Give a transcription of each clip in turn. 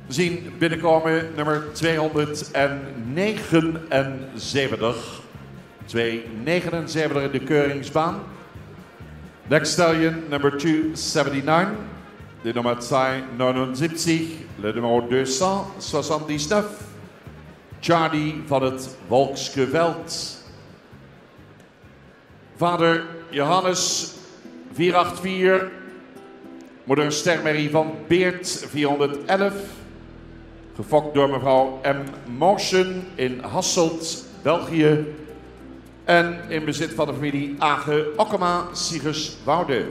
zien binnenkomen nummer 279. 279 in de keuringsbaan. Next stallion number 279. De nummer 279, le nummer 279. Charlie van het Volksgeweld. Vader Johannes 484. Moeder Stermerrie van Beert 411. Gefokt door mevrouw M. Motion in Hasselt, België. En in bezit van de familie Age Okkema, Siegerswoude.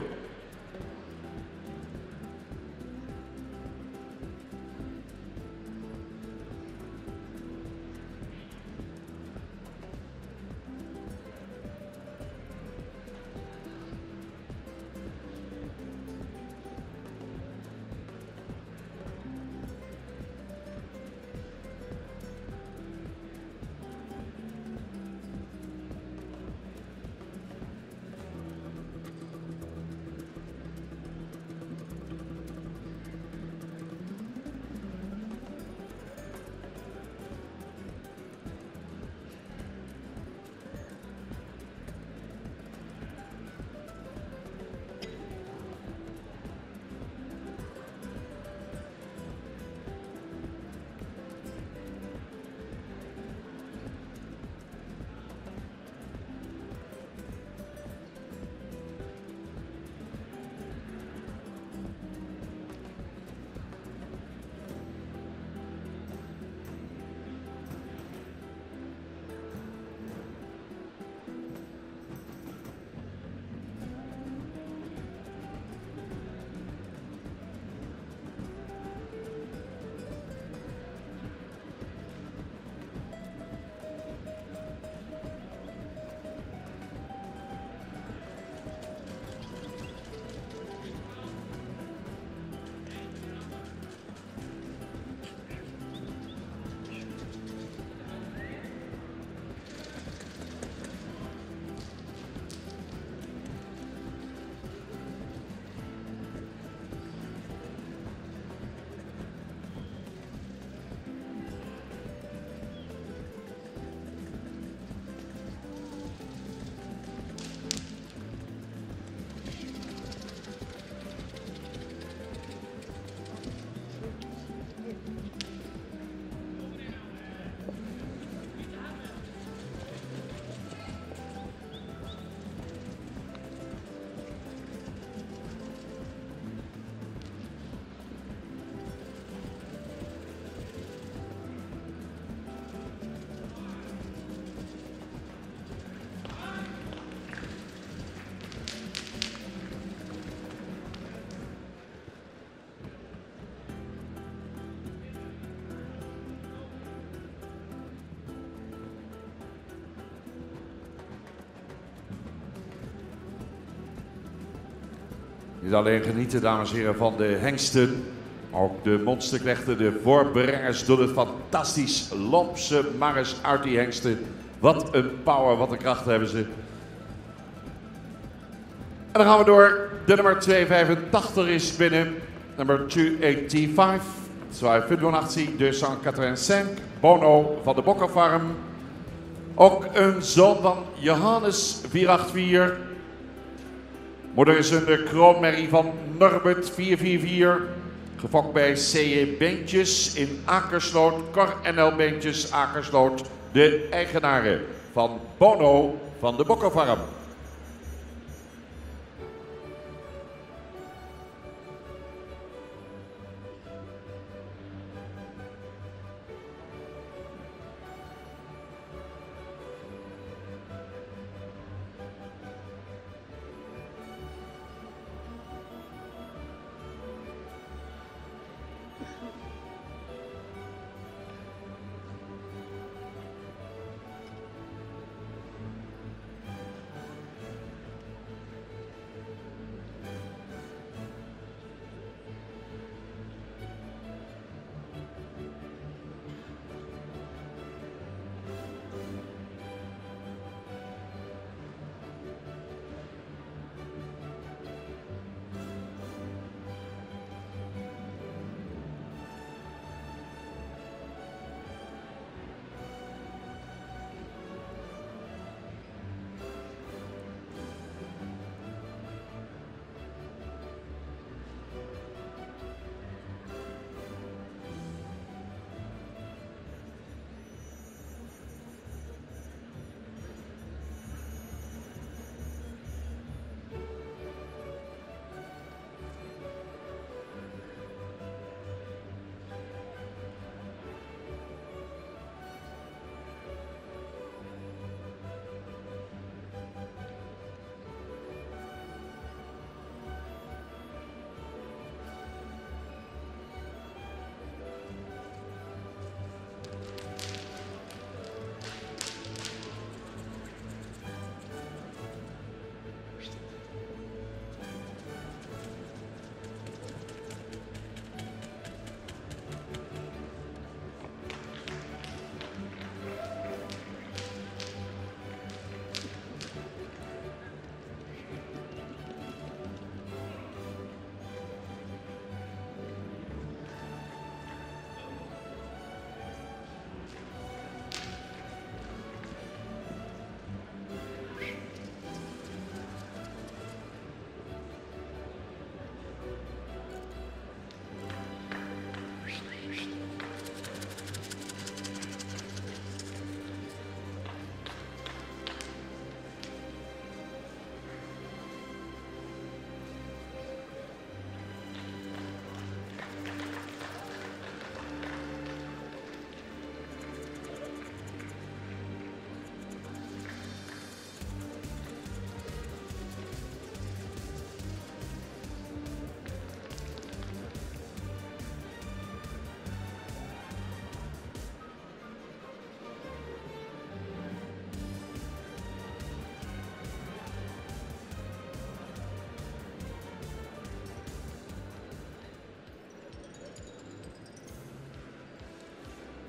Niet alleen genieten, dames en heren, van de hengsten. Ook de monsterknechten, de voorbrengers doen het fantastisch. Lopse Maris uit die hengsten. Wat een power, wat een kracht hebben ze. En dan gaan we door. De nummer 285 is binnen. Nummer 285. 285, 285. Bono van de Bokkenfarm. Ook een zoon van Johannes 484. Moeder is een kroonmerrie van Norbert 444. Gefokt bij C.J. Beentjes in Akersloot. Cor NL Beentjes, Akersloot. De eigenaren van Bono van de Bokkenfarm.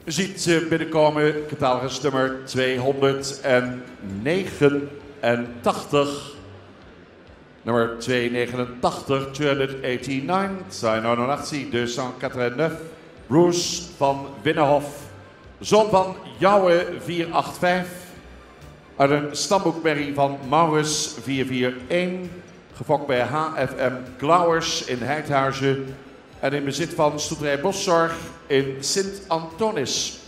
U ziet binnenkomen catalogus nummer 289. Nummer 289, 289, 289, Bruce van Winnenhof. Zoon van Jouwe 485. Uit een stamboekmerrie van Maurus 441. Gefokt bij HFM Klauwers in Heidhuizen. En in bezit van Stoeterij Boszorg in Sint-Antonis.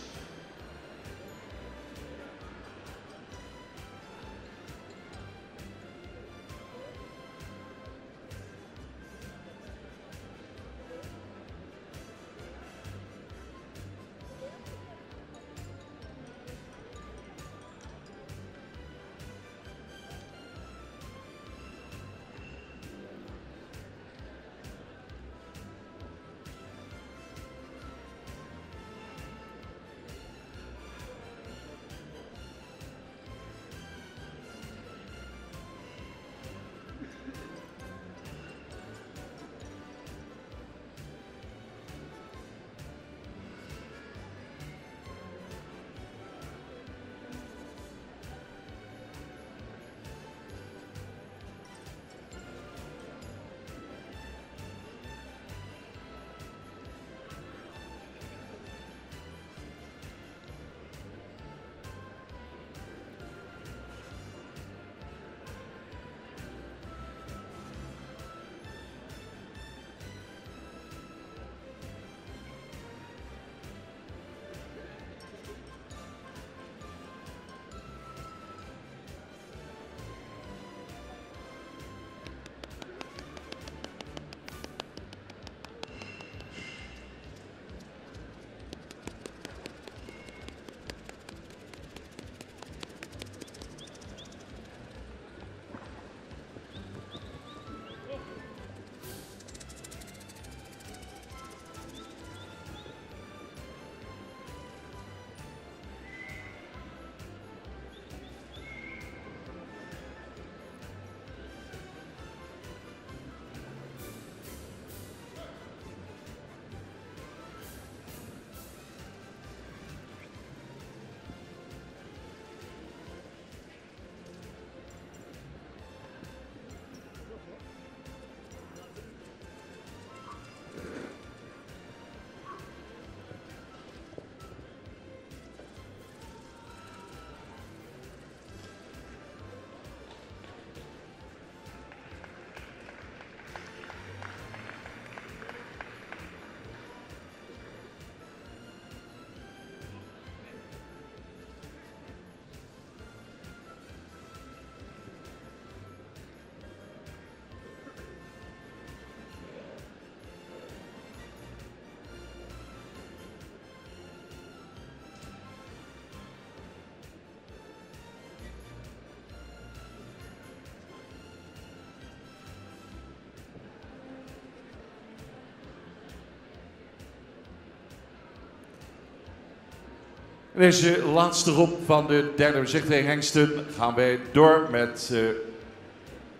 In deze laatste groep van de derde bezichtiging hengsten gaan wij door met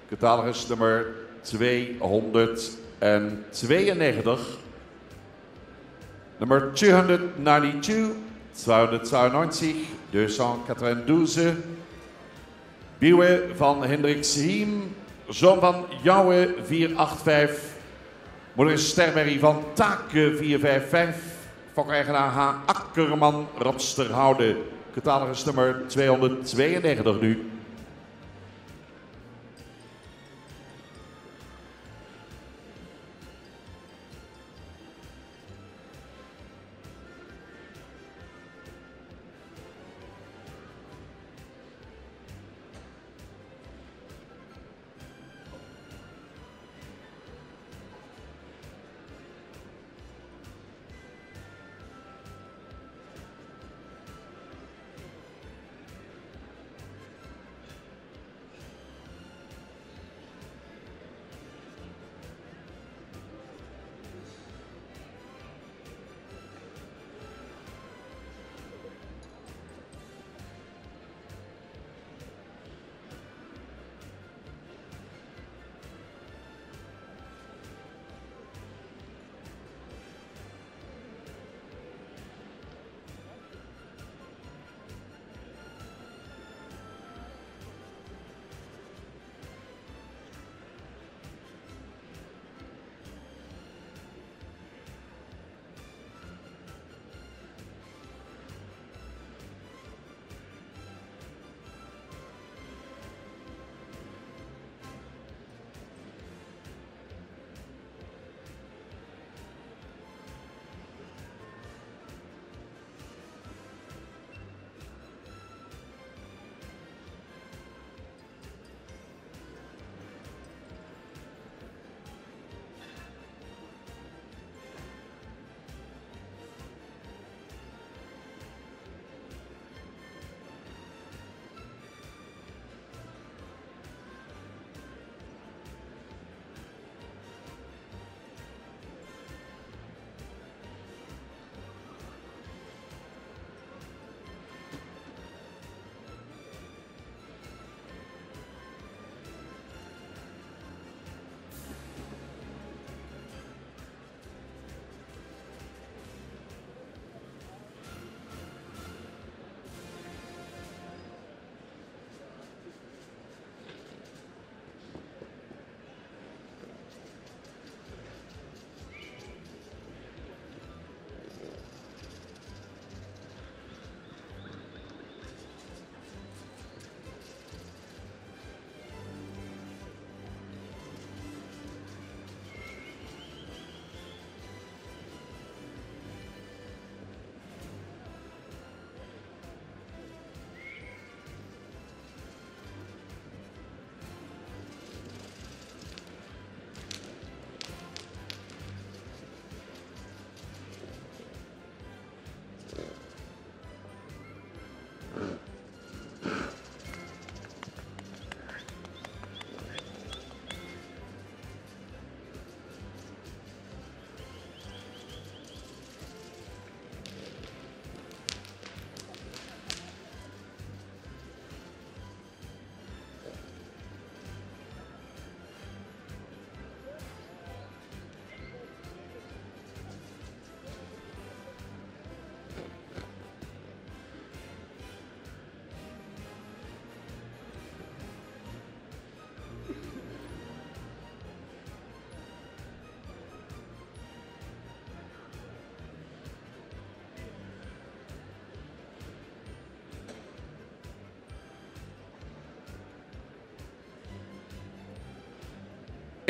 catalogus nummer 292. Nummer 292, 292, 292. Biewe van Hendricks Hiem, zoon van Jouwe 485. Moeder Sterberry van Take 455. Fokeigenaar H. Akkerman, Rotsterhoude. Catalogus nummer 292 nu.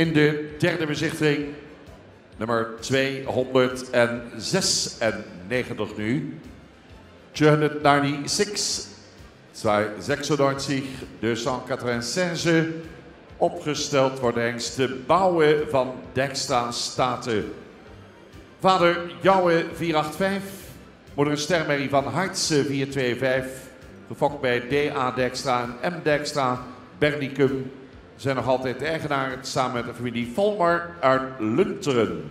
In de derde bezichtiging, nummer 296 nu. 296, 296, 296. Opgesteld wordt de hengst de Bouwen van Dijkstra Staten. Vader Jouwe 485, moeder Stermerrie van Hartse 425. Gefokt bij D.A. Dijkstra en M. Dijkstra, Bernicum. Zijn nog altijd de eigenaar samen met de familie Volmar uit Lunteren.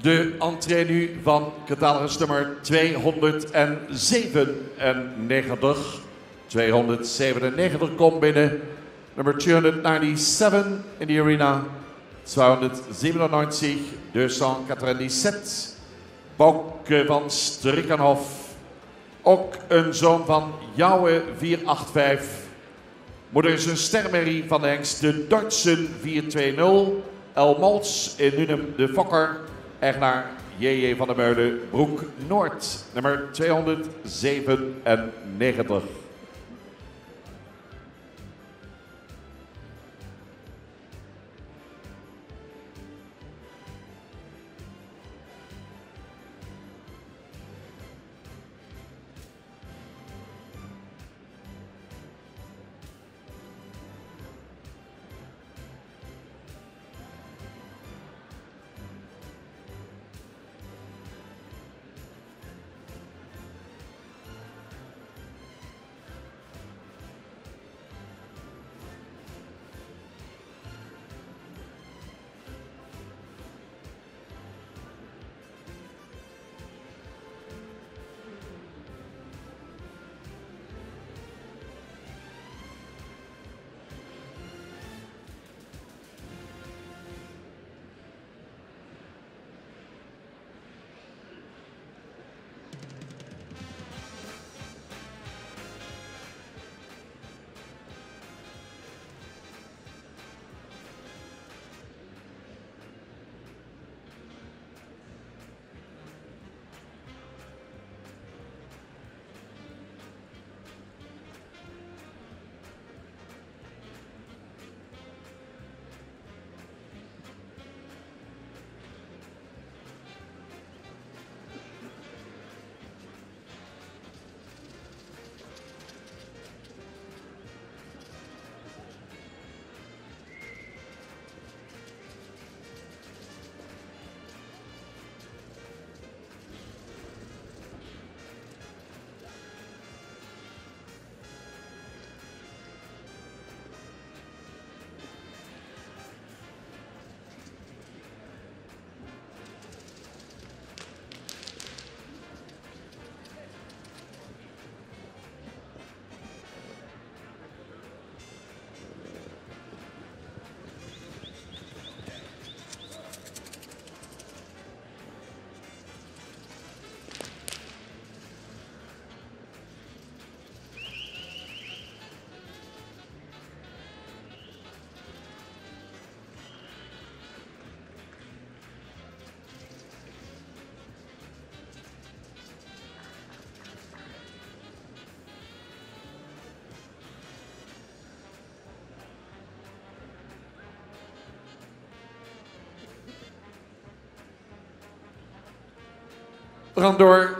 De entree nu van catalogus nummer 297. 297 komt binnen. Nummer 297 in de arena. 297, 297. Bouke van Strikkenhof. Ook een zoon van Jouwe 485. Moeder is een stermerrie van de hengst de Dordtsen 420. El Mals in Nunum de Fokker. Eigenaar J.J. van der Meulen, Broek Noord, nummer 297. We gaan door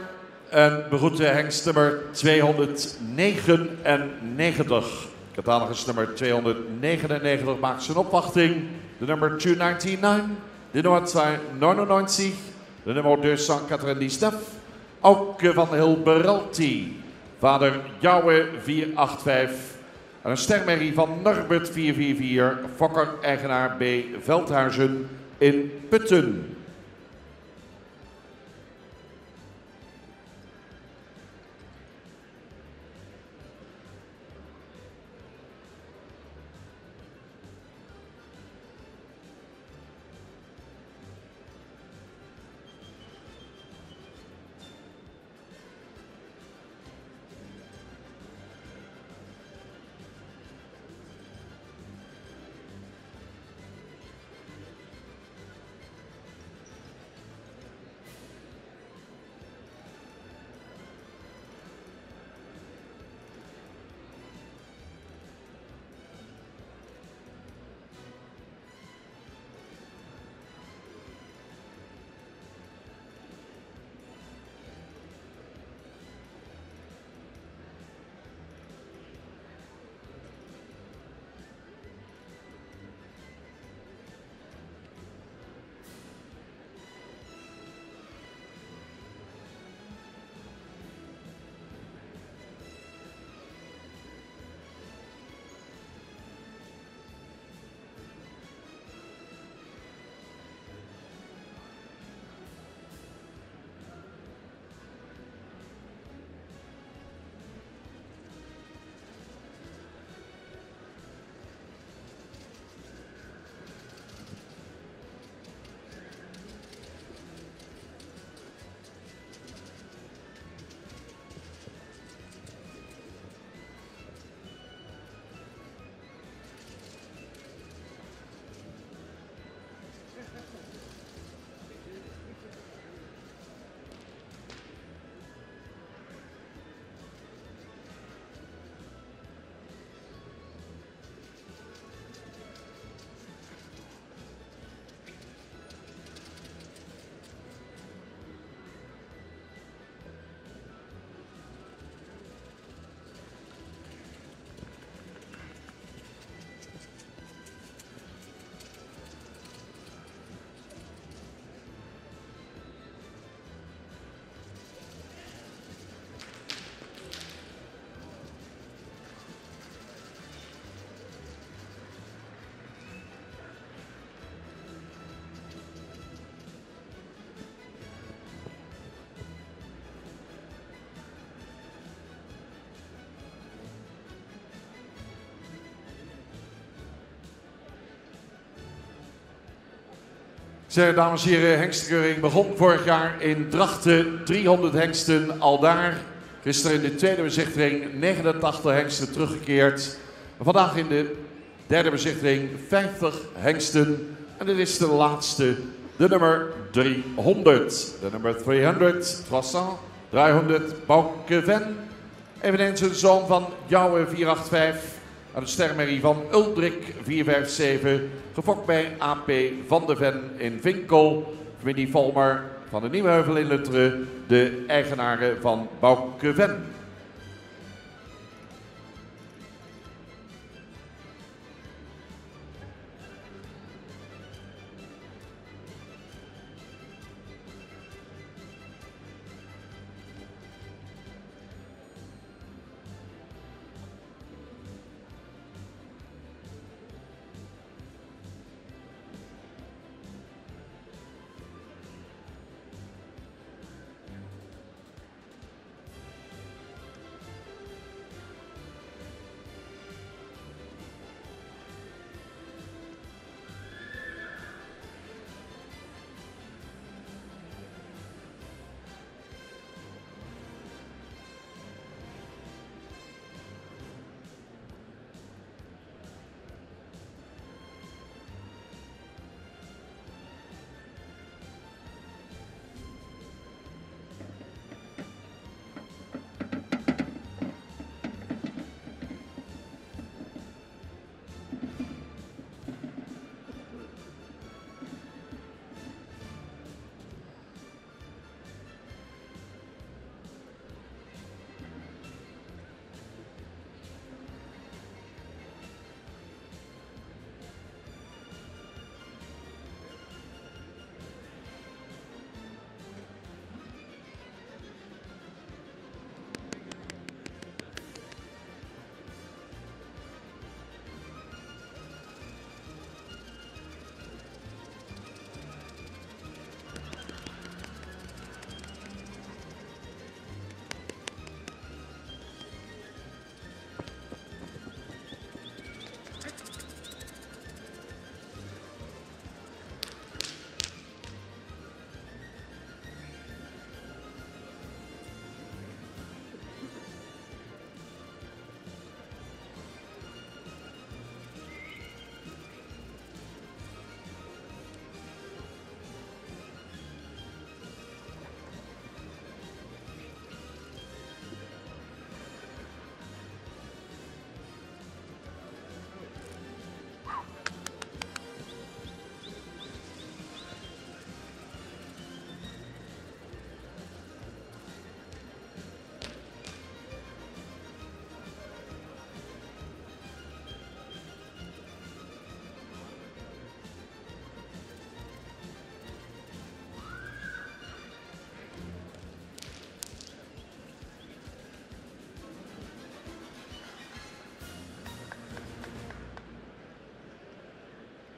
en begroeten hengst nummer 299. Catalogus nummer 299 maakt zijn opwachting. De nummer 299, de nummer 299, de nummer 299. Auke van Hilberalti, vader Jouwe 485. En een stermerrie van Norbert 444, fokker eigenaar B. Veldhuizen in Putten. Zeg, dames en heren, hengstenkeuring begon vorig jaar in Drachten. 300 hengsten aldaar. Gisteren in de tweede bezichtiging 89 hengsten teruggekeerd. Vandaag in de derde bezichtiging 50 hengsten. En dit is de laatste, de nummer 300. De nummer 300, 300, Bouke Ven. Eveneens een zoon van Jouwe 485. Aan de stermerrie van Uldrik 457, gefokt bij AP van de Ven in Vinkel. Familie Volmer van de Nieuwheuvel in Lunteren, de eigenaren van Bouke Ven.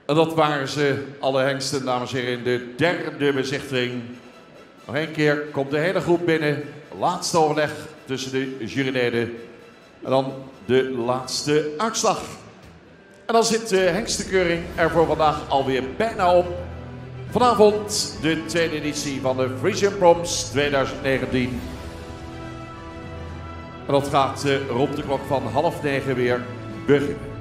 En dat waren ze, alle hengsten, dames en heren, in de derde bezichtiging. Nog één keer komt de hele groep binnen. Laatste overleg tussen de juryleden. En dan de laatste uitslag. En dan zit de hengstenkeuring er voor vandaag alweer bijna op. Vanavond de tweede editie van de Frisian Proms 2019. En dat gaat rond de klok van 8:30 weer beginnen.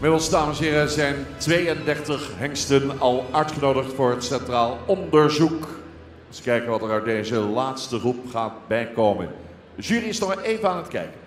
Inmiddels, dames en heren, zijn 32 hengsten al uitgenodigd voor het centraal onderzoek. Eens kijken wat er uit deze laatste groep gaat bijkomen. De jury is nog even aan het kijken.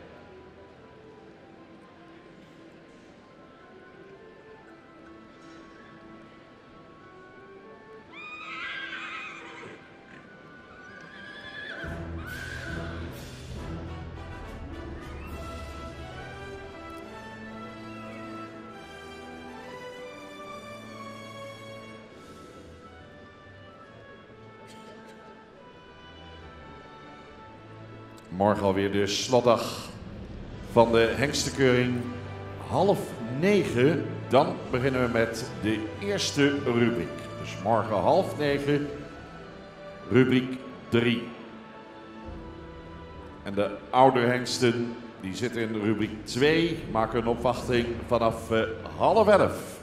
Morgen alweer de slotdag van de hengstenkeuring. 8:30, dan beginnen we met de eerste rubriek. Dus morgen 8:30, rubriek 3. En de oude hengsten die zitten in rubriek 2, maken een opwachting vanaf 10:30.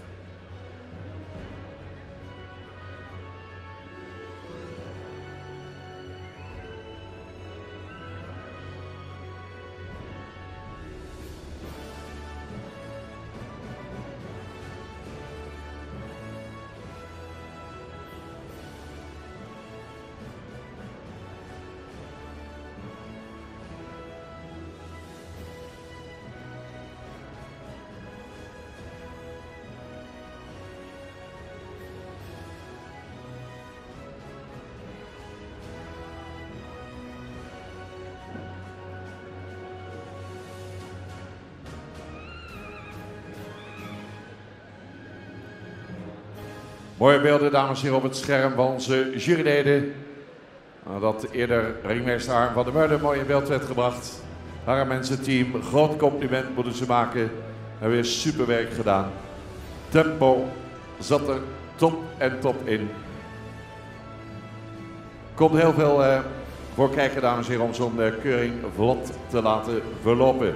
Mooie beelden, dames en heren, op het scherm van onze juryleden. Dat eerder ringmeester Harm van der Meulen mooi in beeld werd gebracht. Harm en zijn team, groot compliment moeten ze maken. En weer super werk gedaan. Tempo zat er top en top in. Komt heel veel voor kijken, dames en heren, om zo'n keuring vlot te laten verlopen.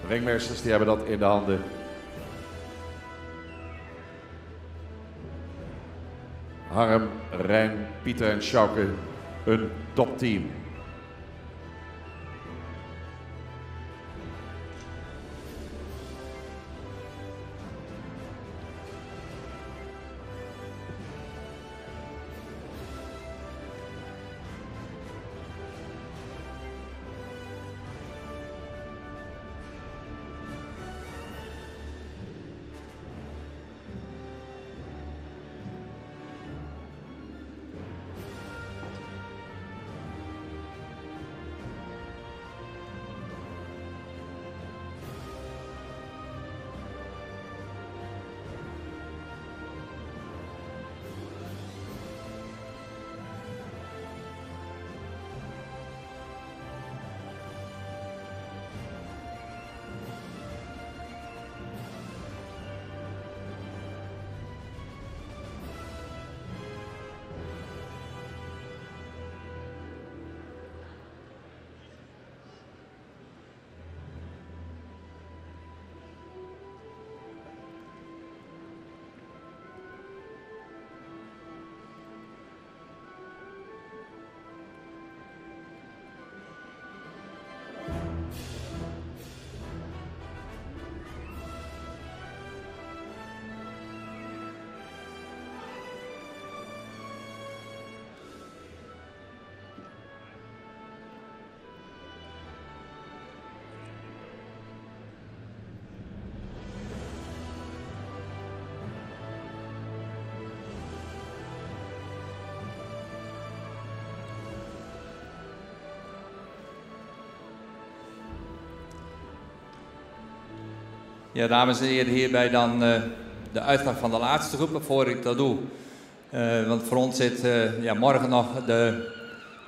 De ringmeesters die hebben dat in de handen. Harm, Rijn, Pieter en Sjouke, een topteam. Ja, dames en heren, hierbij dan de uitslag van de laatste groep, voor ik dat doe. Want voor ons zit morgen nog de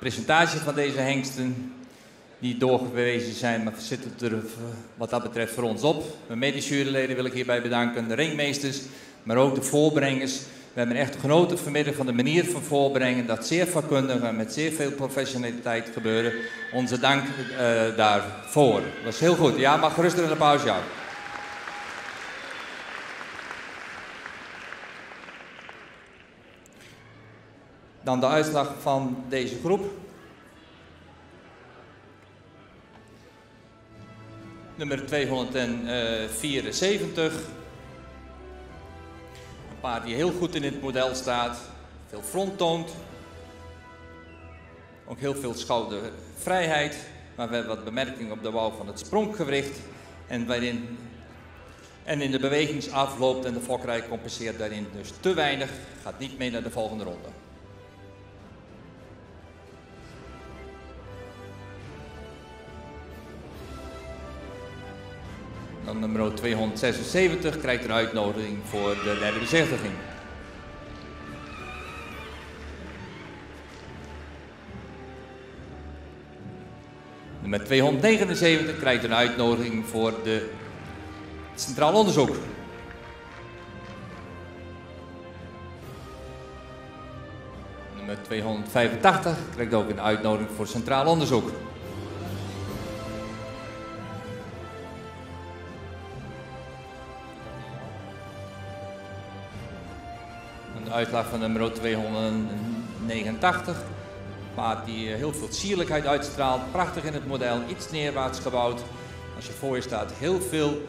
presentatie van deze hengsten, die doorgewezen zijn, maar zitten er wat dat betreft voor ons op. Mijn medejuryleden wil ik hierbij bedanken, de ringmeesters, maar ook de voorbrengers. We hebben echt genoten vanmiddag van de manier van voorbrengen, dat zeer vakkundig en met zeer veel professionaliteit gebeurde. Onze dank daarvoor. Dat was heel goed. Ja, mag gerust een applaus, ja. Dan de uitslag van deze groep. Nummer 274. Een paard die heel goed in het model staat. Veel front toont. Ook heel veel schoudervrijheid. Maar we hebben wat bemerkingen op de bouw van het spronggewicht. En in de bewegingsafloop en de fokkerij compenseert daarin dus te weinig. Gaat niet mee naar de volgende ronde. Dan nummer 276 krijgt een uitnodiging voor de derde bezichtiging. Nummer 279 krijgt een uitnodiging voor het Centraal Onderzoek. Nummer 285 krijgt ook een uitnodiging voor Centraal Onderzoek. De uitslag van nummer 289. Paard die heel veel sierlijkheid uitstraalt, prachtig in het model, iets neerwaarts gebouwd. Als je voor je staat, heel veel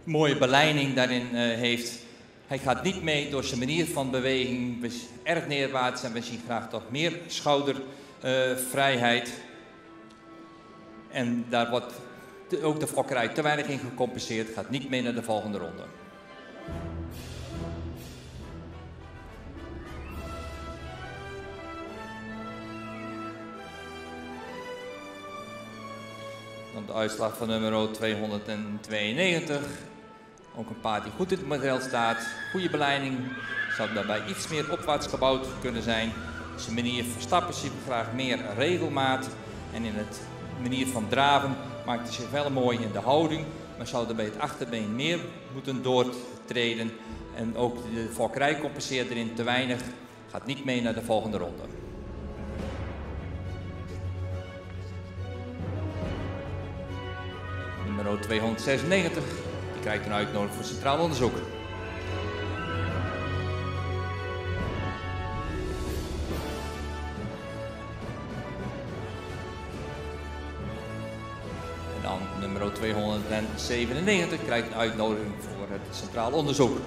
mooie beleiding daarin heeft. Hij gaat niet mee door zijn manier van beweging, erg neerwaarts en we zien graag toch meer schoudervrijheid. En daar wordt ook de fokkerij te weinig in gecompenseerd, gaat niet mee naar de volgende ronde. Dan de uitslag van nummer 292. Ook een paard die goed in het model staat. Goede beleiding. Zou daarbij iets meer opwaarts gebouwd kunnen zijn. Zijn manier van stappen ziet graag meer regelmaat. En in het manier van draven maakt hij zich wel mooi in de houding. Maar zou er bij het achterbeen meer moeten doortreden. En ook de fokkerij compenseert erin te weinig. Gaat niet mee naar de volgende ronde. Nummer 296, die krijgt een uitnodiging voor Centraal Onderzoek. En dan nummer 297 krijgt een uitnodiging voor het Centraal Onderzoek.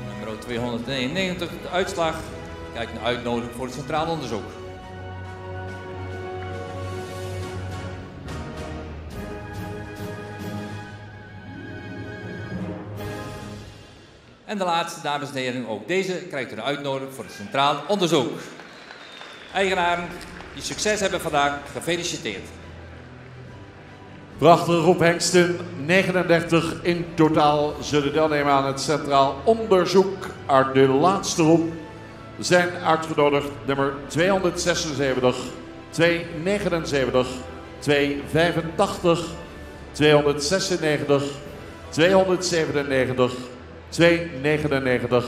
Nummer 299, de uitslag, krijgt een uitnodiging voor het Centraal Onderzoek. En de laatste, dames en heren, ook deze krijgt een uitnodiging voor het Centraal Onderzoek. Eigenaren die succes hebben vandaag, gefeliciteerd. Prachtige groep hengsten, 39 in totaal zullen deelnemen aan het Centraal Onderzoek. Uit de laatste groep zijn uitgenodigd nummer 276, 279, 285, 296, 297, 299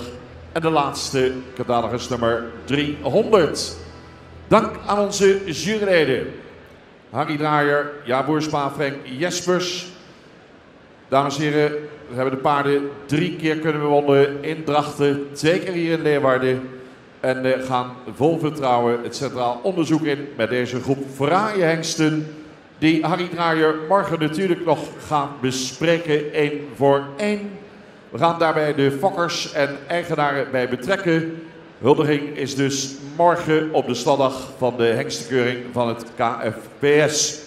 en de laatste catalogus nummer 300. Dank aan onze juryleden. Harry Draaier, Jaap Boersma, Frank Jespers. Dames en heren, we hebben de paarden 3 keer kunnen bewonderen in Drachten, 2 keer hier in Leeuwarden. En gaan vol vertrouwen het Centraal Onderzoek in met deze groep fraaie hengsten. Die Harry Draaier morgen natuurlijk nog gaat bespreken, 1 voor 1. We gaan daarbij de fokkers en eigenaren bij betrekken. Huldiging is dus morgen op de slotdag van de hengstenkeuring van het KFPS.